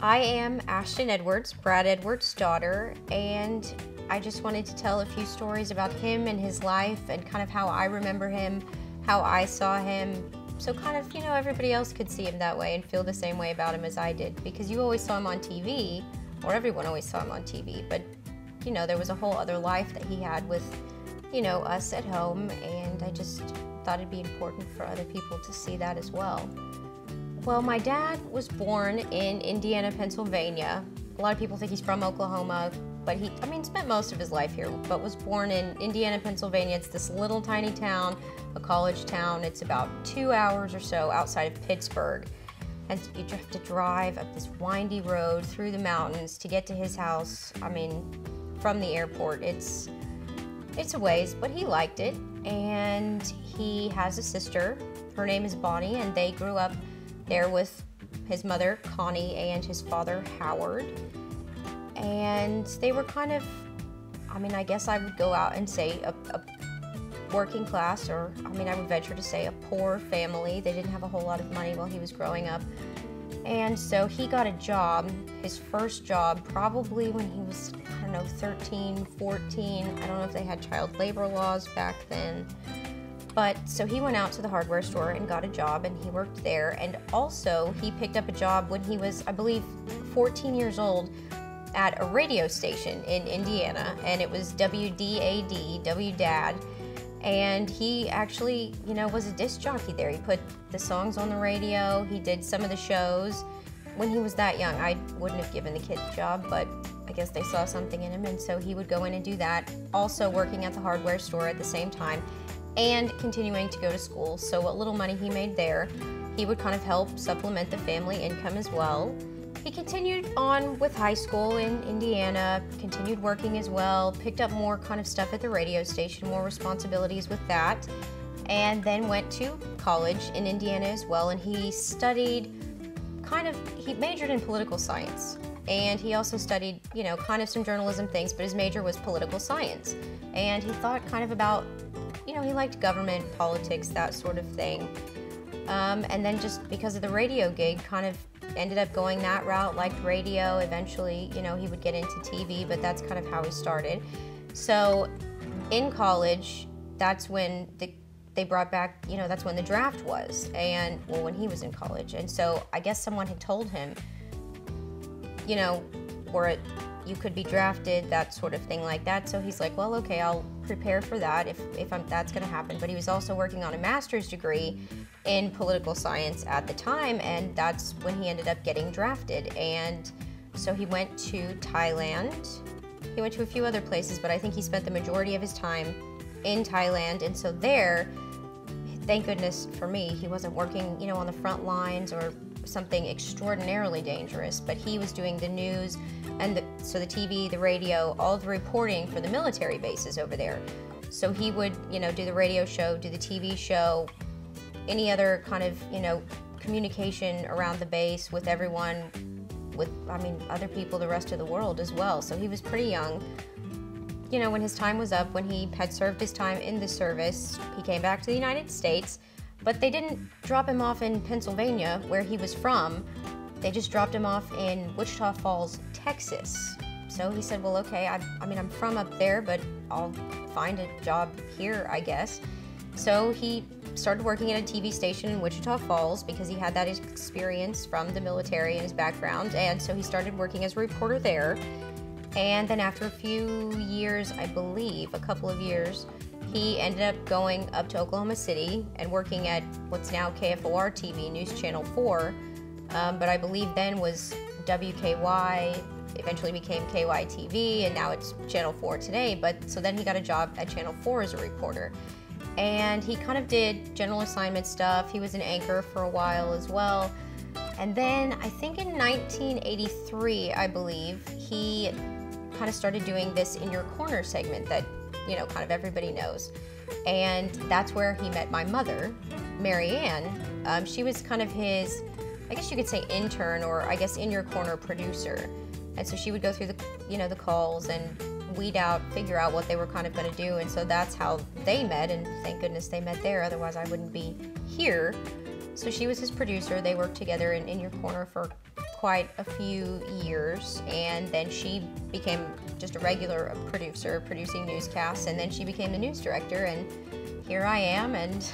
I am Ashton Edwards, Brad Edwards' daughter, and I just wanted to tell a few stories about him and his life and kind of how I remember him, how I saw him, so kind of, everybody else could see him that way and feel the same way about him as I did, because you always saw him on TV, or everyone always saw him on TV, but, there was a whole other life that he had with, us at home, and I just thought it'd be important for other people to see that as well. Well, my dad was born in Indiana, Pennsylvania. A lot of people think he's from Oklahoma, but he spent most of his life here, but was born in Indiana, Pennsylvania. It's this little tiny town, a college town. It's about 2 hours or so outside of Pittsburgh. And you have to drive up this windy road through the mountains to get to his house. From the airport, it's a ways, but he liked it. And he has a sister. Her name is Bonnie, and they grew up there with his mother, Connie, and his father, Howard. And they were kind of, I guess I would go out and say a working class, or I would venture to say a poor family. They didn't have a whole lot of money while he was growing up. And so he got a job, his first job, probably when he was, 13, 14. I don't know if they had child labor laws back then. But so he went out to the hardware store and got a job, and he worked there. And also he picked up a job when he was, I believe, 14 years old at a radio station in Indiana, and it was WDAD, WDAD. And he actually, was a disc jockey there. He put the songs on the radio. He did some of the shows. When he was that young, I wouldn't have given the kid the job, but I guess they saw something in him, and so he would go in and do that. Also working at the hardware store at the same time, and continuing to go to school. So what little money he made there, he would kind of help supplement the family income as well. He continued on with high school in Indiana, continued working as well, picked up more kind of stuff at the radio station, more responsibilities with that, and then went to college in Indiana as well. And he studied he majored in political science. And he also studied, kind of some journalism things, but his major was political science. And he thought kind of about, he liked government, politics, that sort of thing. And then just because of the radio gig, kind of ended up going that route, liked radio. Eventually, he would get into TV, but that's kind of how he started. So in college, that's when they brought back, that's when the draft was, and well, when he was in college. And so I guess someone had told him, or you could be drafted, that sort of thing like that. So he's like, well, okay, I'll prepare for that if that's going to happen. But he was also working on a master's degree in political science at the time, and that's when he ended up getting drafted. And so he went to Thailand. He went to a few other places, but I think he spent the majority of his time in Thailand. And so there, thank goodness for me, he wasn't working, on the front lines or something extraordinarily dangerous, but he was doing the news and so the TV, the radio, all the reporting for the military bases over there. So he would, do the radio show, do the TV show, any other kind of, communication around the base with everyone, with, other people, the rest of the world as well. So he was pretty young. When his time was up, when he had served his time in the service, he came back to the United States, but they didn't drop him off in Pennsylvania, where he was from. They just dropped him off in Wichita Falls, Texas. So he said, well, okay, I'm from up there, but I'll find a job here, I guess. So he started working at a TV station in Wichita Falls because he had that experience from the military and his background, and so he started working as a reporter there. And then after a few years, I believe, a couple of years, he ended up going up to Oklahoma City and working at what's now KFOR TV, News Channel 4, but I believe then was WKY, eventually became KYTV, and now it's Channel 4 today. But so then he got a job at Channel 4 as a reporter. And he kind of did general assignment stuff. He was an anchor for a while as well. And then I think in 1983, I believe, he kind of started doing this In Your Corner segment that, kind of everybody knows. And that's where he met my mother, Mary Ann. She was kind of his, I guess you could say, intern, or I guess In Your Corner producer. And so she would go through the calls and figure out what they were kind of going to do. And so that's how they met, and thank goodness they met there, otherwise I wouldn't be here. So she was his producer. They worked together in Your Corner for quite a few years, and then she became just a regular producer, producing newscasts, and then she became the news director, and here I am, and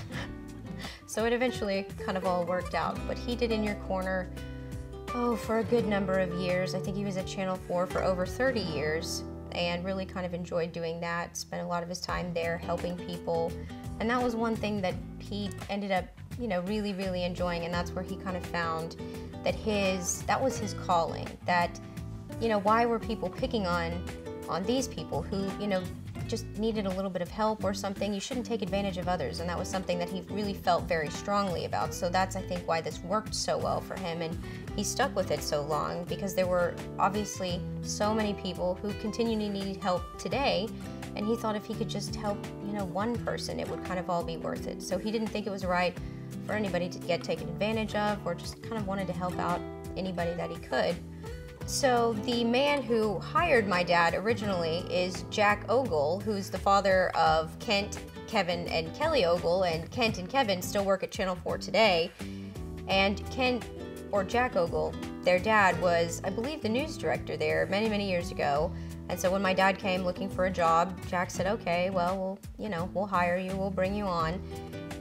so it eventually kind of all worked out. But he did In Your Corner, oh, for a good number of years. I think he was at Channel 4 for over 30 years, and really kind of enjoyed doing that, spent a lot of his time there helping people, and that was one thing that he ended up, you know, really, really enjoying, and that's where he kind of found that that was his calling, that, you know, why were people picking on these people who, you know, just needed a little bit of help or something? You shouldn't take advantage of others, and that was something that he really felt very strongly about. So that's, I think, why this worked so well for him, and he stuck with it so long, because there were obviously so many people who continue to need help today, and he thought if he could just help, you know, one person, it would kind of all be worth it. So he didn't think it was right for anybody to get taken advantage of, or just kind of wanted to help out anybody that he could. So the man who hired my dad originally is Jack Ogle, who's the father of Kent, Kevin, and Kelly Ogle, and Kent and Kevin still work at Channel 4 today. And Kent, or Jack Ogle, their dad was, I believe, the news director there many, many years ago. And so when my dad came looking for a job, Jack said, okay, well, we'll hire you, we'll bring you on.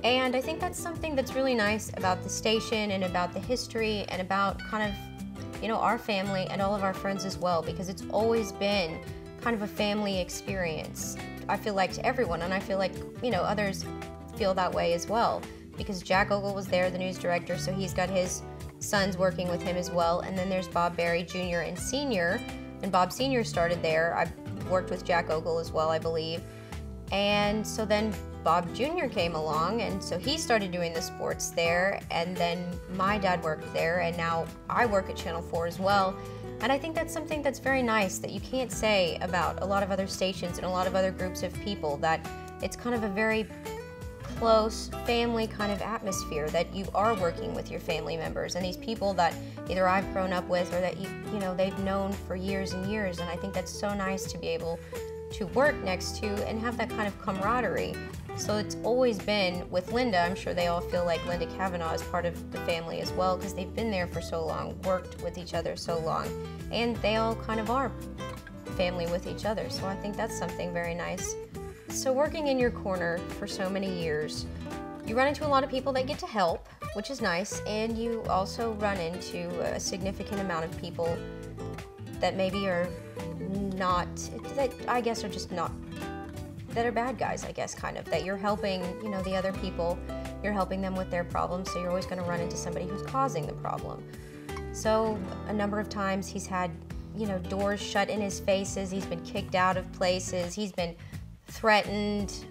And I think that's something that's really nice about the station and about the history and about kind of, you know, our family and all of our friends as well, because it's always been kind of a family experience, I feel like, to everyone, and I feel like, you know, others feel that way as well, because Jack Ogle was there, the news director, so he's got his sons working with him as well, and then there's Bob Barry Jr. and Sr., and Bob Sr. started there. I worked with Jack Ogle as well, I believe, and so then Bob Jr. came along, and so he started doing the sports there, and then my dad worked there, and now I work at Channel 4 as well. And I think that's something that's very nice that you can't say about a lot of other stations and a lot of other groups of people, that it's kind of a very close family kind of atmosphere, that you are working with your family members and these people that either I've grown up with or that you know they've known for years and years. And I think that's so nice to be able to work next to and have that kind of camaraderie. So it's always been with Linda. I'm sure they all feel like Linda Kavanaugh is part of the family as well, because they've been there for so long, worked with each other so long, and they all kind of are family with each other. So I think that's something very nice. So working in your corner for so many years, you run into a lot of people that get to help, which is nice, and you also run into a significant amount of people that maybe are not, that I guess are just not, that are bad guys, I guess, kind of, that you're helping, you know, the other people, you're helping them with their problems, so you're always going to run into somebody who's causing the problem. So a number of times he's had, you know, doors shut in his faces, he's been kicked out of places, he's been threatened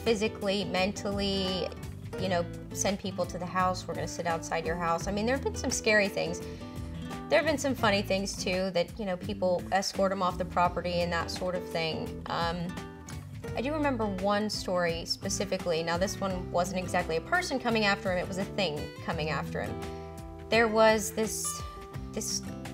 physically, mentally, you know, send people to the house, we're going to sit outside your house. I mean, there have been some scary things. There have been some funny things too, that, you know, people escort him off the property and that sort of thing. I do remember one story specifically. Now, this one wasn't exactly a person coming after him, it was a thing coming after him. There was this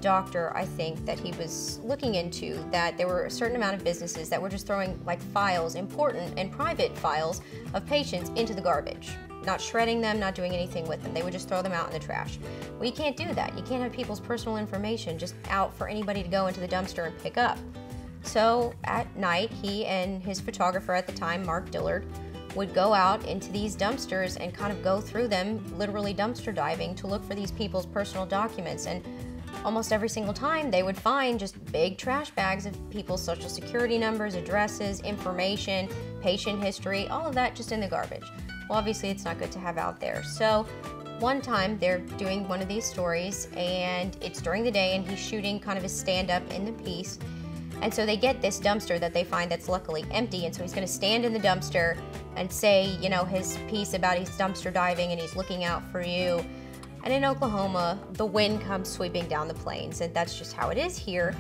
doctor, I think, that he was looking into, that there were a certain amount of businesses that were just throwing like files, important and private files of patients, into the garbage. Not shredding them, not doing anything with them. They would just throw them out in the trash. Well, you can't do that. You can't have people's personal information just out for anybody to go into the dumpster and pick up. So at night, he and his photographer at the time, Mark Dillard, would go out into these dumpsters and kind of go through them, literally dumpster diving, to look for these people's personal documents. And almost every single time they would find just big trash bags of people's social security numbers, addresses, information, patient history, all of that just in the garbage. Well, obviously it's not good to have out there. So one time they're doing one of these stories, and it's during the day, and he's shooting kind of a stand-up in the piece. And so they get this dumpster that they find that's luckily empty, and so he's going to stand in the dumpster and say, you know, his piece about he's dumpster diving and he's looking out for you. And in Oklahoma, the wind comes sweeping down the plains, and that's just how it is here.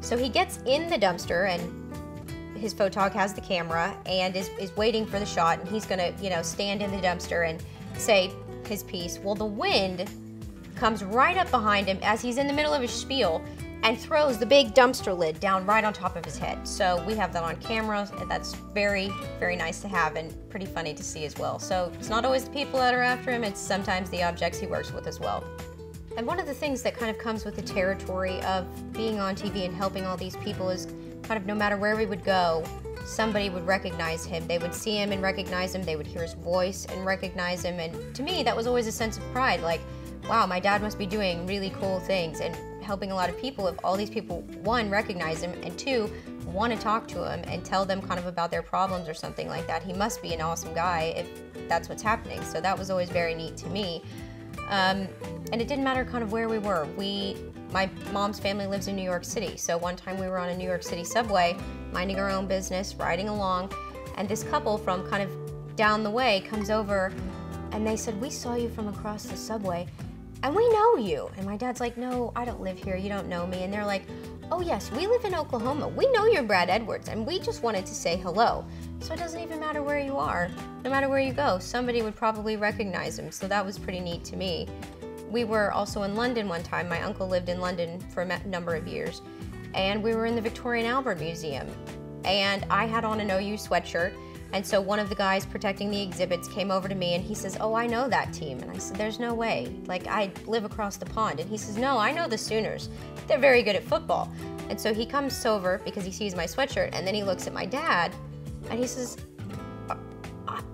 So he gets in the dumpster, and his photog has the camera and is waiting for the shot, and he's going to, you know, stand in the dumpster and say his piece. Well, the wind comes right up behind him as he's in the middle of his spiel and throws the big dumpster lid down right on top of his head. So we have that on camera, and that's very, very nice to have and pretty funny to see as well. So it's not always the people that are after him, it's sometimes the objects he works with as well. And one of the things that kind of comes with the territory of being on TV and helping all these people is kind of no matter where we would go, somebody would recognize him. They would see him and recognize him. They would hear his voice and recognize him. And to me, that was always a sense of pride. Like, wow, my dad must be doing really cool things and helping a lot of people. If all these people, one, recognize him, and two, want to talk to him and tell them kind of about their problems or something like that, he must be an awesome guy if that's what's happening. So that was always very neat to me. And it didn't matter kind of where we were. My mom's family lives in New York City, so one time we were on a New York City subway, minding our own business, riding along, and this couple from kind of down the way comes over, and they said, "We saw you from across the subway, and we know you." And my dad's like, "No, I don't live here, you don't know me." And they're like, "Oh yes, we live in Oklahoma. We know you're Brad Edwards, and we just wanted to say hello." So it doesn't even matter where you are. No matter where you go, somebody would probably recognize him. So that was pretty neat to me. We were also in London one time. My uncle lived in London for a number of years. And we were in the Victoria and Albert Museum. And I had on an OU sweatshirt. And so one of the guys protecting the exhibits came over to me and he says, "Oh, I know that team." And I said, "There's no way. Like, I live across the pond." And he says, "No, I know the Sooners. They're very good at football." And so he comes over because he sees my sweatshirt, and then he looks at my dad and he says,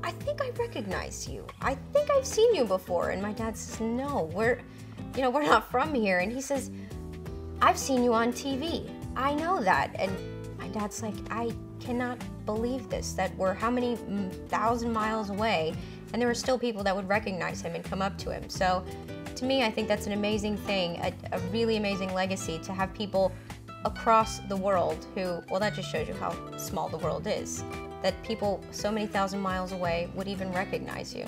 I think I recognize you. I think I've seen you before." And my dad says, "No, we're not from here." And he says, "I've seen you on TV. I know that." And my dad's like, "I cannot believe this, that we're how many thousand miles away, and there were still people that would recognize him and come up to him." So to me, I think that's an amazing thing, a really amazing legacy to have people across the world who, well, that just shows you how small the world is, that people so many thousand miles away would even recognize you.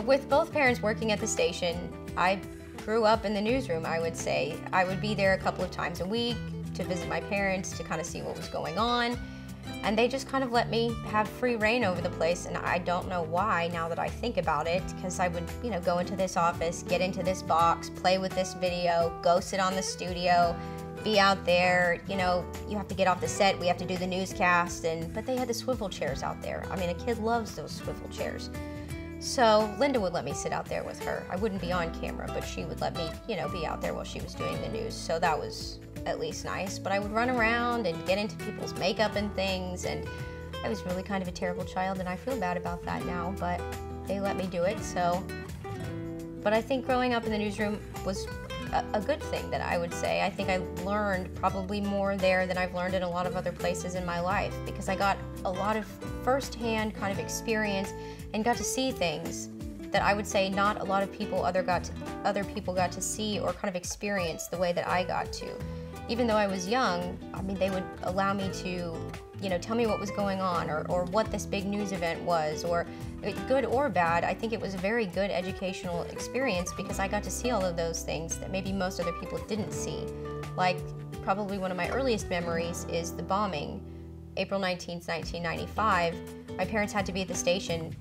With both parents working at the station, I grew up in the newsroom, I would say. I would be there a couple of times a week to visit my parents, to kind of see what was going on. And they just kind of let me have free reign over the place, and I don't know why now that I think about it, because I would, go into this office, get into this box, play with this video, go sit on the studio, be out there, you have to get off the set, we have to do the newscast, but they had the swivel chairs out there. I mean, a kid loves those swivel chairs. So Linda would let me sit out there with her. I wouldn't be on camera, but she would let me, be out there while she was doing the news. So that was at least nice. But I would run around and get into people's makeup and things, and I was really kind of a terrible child, and I feel bad about that now, but they let me do it. So, but I think growing up in the newsroom was a good thing, that I would say. I think I learned probably more there than I've learned in a lot of other places in my life, because I got a lot of first-hand kind of experience and got to see things that I would say not a lot of people other people got to see or kind of experience the way that I got to. Even though I was young, I mean, they would allow me to, tell me what was going on, or what this big news event was, or good or bad. I think it was a very good educational experience, because I got to see all of those things that maybe most other people didn't see. Like, probably one of my earliest memories is the bombing, April 19th, 1995. My parents had to be at the station,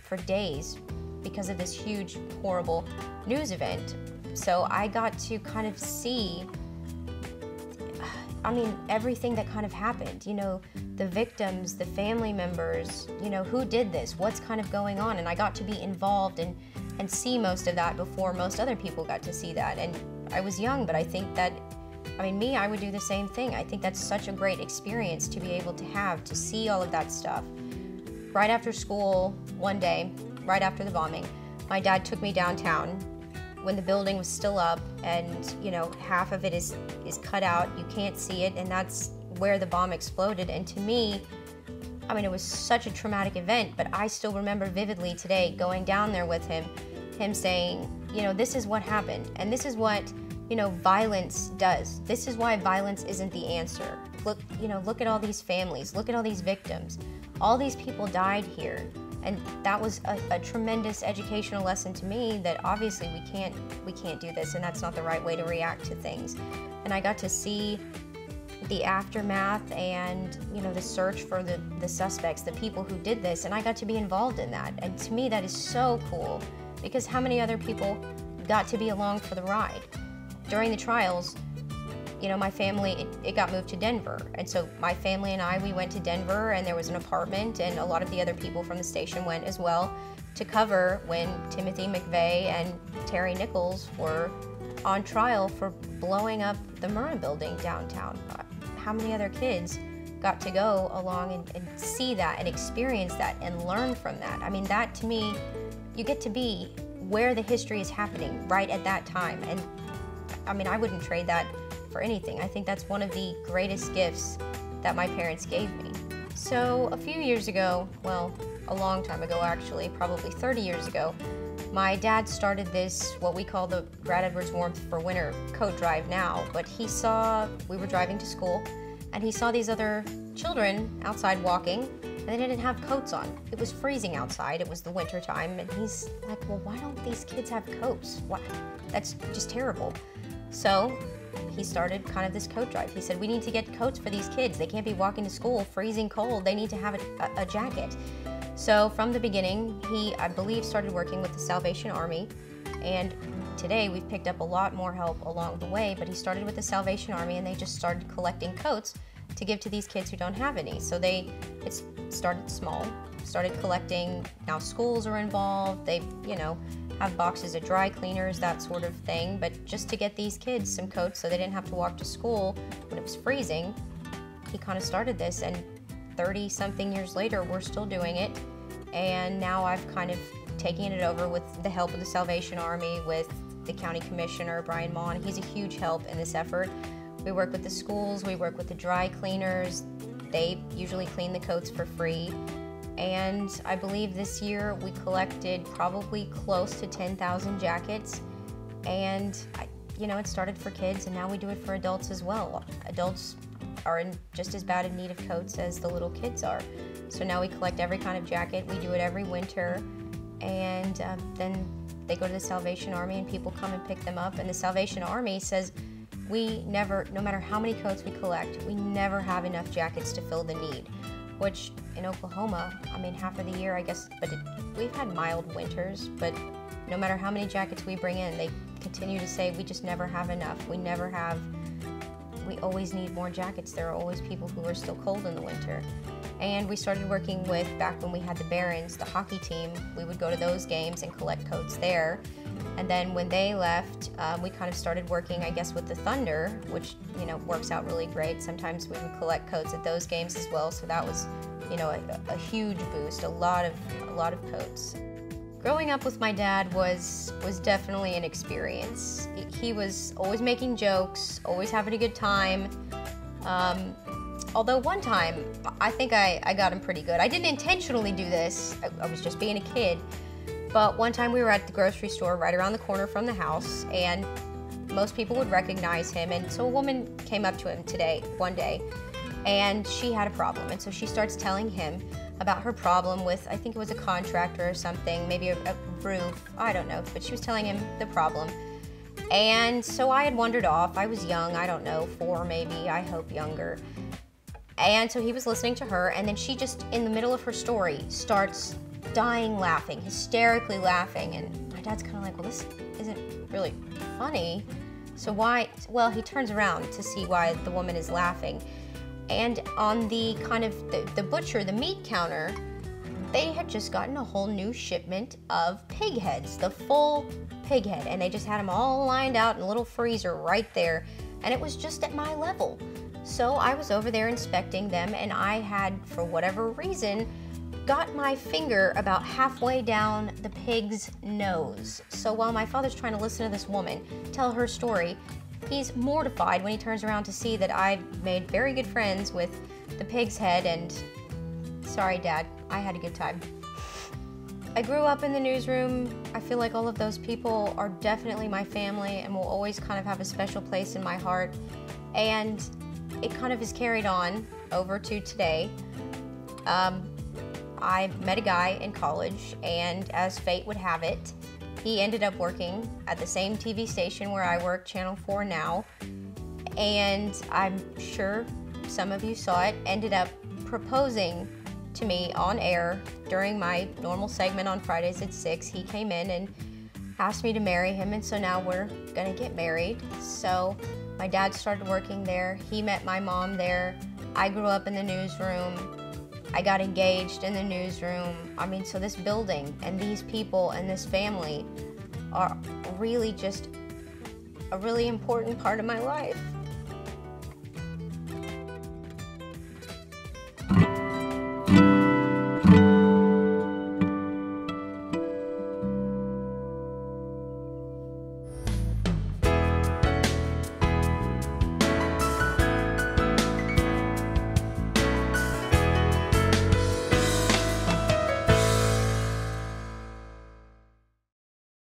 for days because of this huge, horrible news event. So I got to kind of see, everything that kind of happened, the victims, the family members, who did this, what's kind of going on. And I got to be involved and see most of that before most other people got to see that. And I was young, but I think that, I would do the same thing. I think that's such a great experience to be able to have, to see all of that stuff. Right after school, one day, right after the bombing, my dad took me downtown when the building was still up, and half of it is cut out, you can't see it, and that's where the bomb exploded. And to me, it was such a traumatic event, but I still remember vividly today going down there with him saying, this is what happened, and this is what, violence does. This is why violence isn't the answer. Look at all these families, look at all these victims. All these people died here. And that was a tremendous educational lesson to me, that obviously we can't do this, and that's not the right way to react to things. And I got to see the aftermath and the search for the suspects, the people who did this, and I got to be involved in that. And to me, that is so cool, because how many other people got to be along for the ride? During the trials, you know, my family, it got moved to Denver. And so my family and we went to Denver, and there was an apartment, and a lot of the other people from the station went as well to cover when Timothy McVeigh and Terry Nichols were on trial for blowing up the Murrah building downtown. How many other kids got to go along and see that and experience that and learn from that? I mean, that to me, you get to be where the history is happening right at that time. And I mean, I wouldn't trade that for anything. I think that's one of the greatest gifts that my parents gave me. So a few years ago, well, a long time ago actually, probably 30 years ago, my dad started this, what we call the Brad Edwards Warmth for Winter coat drive now, but we were driving to school, and he saw these other children outside walking, and they didn't have coats on. It was freezing outside, it was the winter time, and he's like, well, why don't these kids have coats? What? That's just terrible. So he started kind of this coat drive. He said, we need to get coats for these kids. They can't be walking to school freezing cold. They need to have a jacket. So from the beginning, he, I believe, started working with the Salvation Army, and today we've picked up a lot more help along the way, but he started with the Salvation Army, and they just started collecting coats to give to these kids who don't have any. So it started small, started collecting. Now schools are involved. They, you know, have boxes of dry cleaners, that sort of thing, but just to get these kids some coats so they didn't have to walk to school when it was freezing, he kind of started this, and 30-something years later, we're still doing it. And now I've kind of taken it over with the help of the Salvation Army, with the county commissioner, Brian Mon. He's a huge help in this effort. We work with the schools, we work with the dry cleaners. They usually clean the coats for free. And I believe this year we collected probably close to 10,000 jackets. And, you know, it started for kids, and now we do it for adults as well. Adults are in just as bad in need of coats as the little kids are. So now we collect every kind of jacket. We do it every winter, and then they go to the Salvation Army, and people come and pick them up. And the Salvation Army says, we never, no matter how many coats we collect, we never have enough jackets to fill the need. Which in Oklahoma, I mean, half of the year, I guess, but we've had mild winters, but no matter how many jackets we bring in, they continue to say we just never have enough. We always need more jackets. There are always people who are still cold in the winter. And we started working with, back when we had the Barons, the hockey team, we would go to those games and collect coats there. And then when they left, we kind of started working, I guess, with the Thunder, which, you know, works out really great. Sometimes we would collect coats at those games as well. So that was, you know, a huge boost, a lot of coats. Growing up with my dad was definitely an experience. He was always making jokes, always having a good time. Although one time, I think I got him pretty good. I didn't intentionally do this, I was just being a kid. But one time we were at the grocery store right around the corner from the house, and most people would recognize him. And so a woman came up to him one day, and she had a problem. And so she starts telling him about her problem with, I think it was a contractor or something, maybe a roof, I don't know, but she was telling him the problem. And so I had wandered off. I was young, I don't know, 4 maybe, I hope younger. And so he was listening to her, and then she just, in the middle of her story, starts dying laughing, hysterically laughing. And my dad's kind of like, well, this isn't really funny. So why? Well, he turns around to see why the woman is laughing. And on the kind of the butcher, the meat counter, they had just gotten a whole new shipment of pig heads, the full pig head, and they just had them all lined out in a little freezer right there, and it was just at my level. So I was over there inspecting them, and I had, for whatever reason, got my finger about halfway down the pig's nose. So while my father's trying to listen to this woman tell her story, he's mortified when he turns around to see that I'd made very good friends with the pig's head. And sorry, Dad, I had a good time. I grew up in the newsroom. I feel like all of those people are definitely my family and will always kind of have a special place in my heart. And it kind of is carried on over to today. I met a guy in college, and as fate would have it, he ended up working at the same TV station where I work, Channel 4 now, and I'm sure some of you saw it, ended up proposing to me on air during my normal segment on Fridays at 6. He came in and asked me to marry him, and so now we're gonna get married. So My dad started working there. He met my mom there. I grew up in the newsroom. I got engaged in the newsroom. I mean, so this building and these people and this family are really just a really important part of my life.